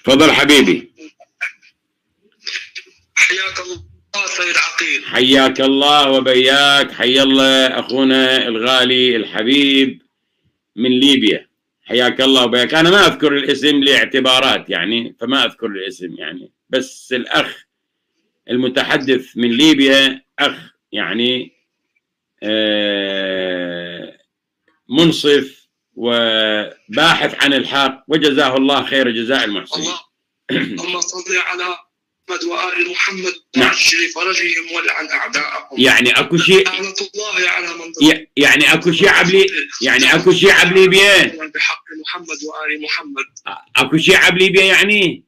تفضل حبيبي. حياك الله سيد عقيل. حياك الله وبياك، حيا الله أخونا الغالي الحبيب من ليبيا، حياك الله وبياك. أنا ما أذكر الاسم لاعتبارات يعني، فما أذكر الاسم يعني، بس الأخ المتحدث من ليبيا أخ يعني منصف وباحث عن الحق، وجزاه الله خير جزاء المحسنين. اللهم صل على محمد وآل محمد وعجل فرجهم ولعن أعداءهم. يعني اكو شيء لعنة الله على من يعني اكو شيعة يعني اكو شيعة بليبيا بحق محمد وآل محمد. اكو شيعة بليبيا يعني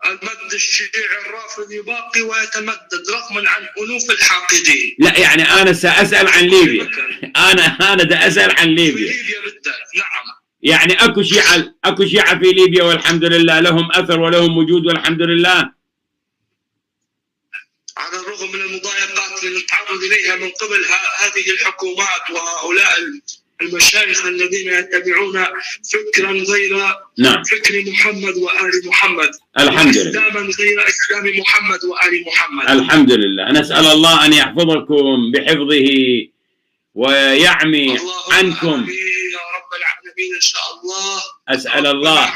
المد الشيعي الرافضي باقي ويتمدد رغما عن أنوف الحاقدين. لا يعني انا سأسأل عن ليبيا، انا دا اسأل عن ليبيا. في ليبيا بالذات نعم. يعني اكو شيعة في ليبيا والحمد لله، لهم اثر ولهم وجود والحمد لله، على الرغم من المضايقات اللي نتعرض اليها من قبل هذه الحكومات وهؤلاء المشايخ الذين يتبعون فكرا غير فكر محمد وآل محمد. الحمد لله. إسلاما غير إسلام محمد وآل محمد. الحمد لله. نسأل الله أن يحفظكم بحفظه ويعمي عنكم يا رب العالمين إن شاء الله. أسأل الله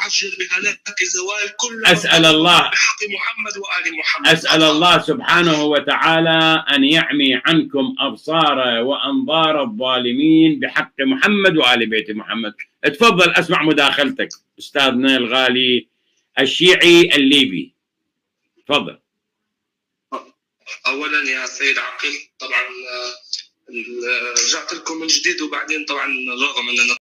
زوال كل أسأل الله بحق محمد وآل محمد. أسأل الله سبحانه وتعالى أن يعمي عنكم أبصار وأنظار الظالمين بحق محمد وآل بيت محمد. تفضل أسمع مداخلتك أستاذنا الغالي الشيعي الليبي، تفضل. أولا يا سيد عقيل طبعا رجعت لكم من جديد، وبعدين طبعا رغم أننا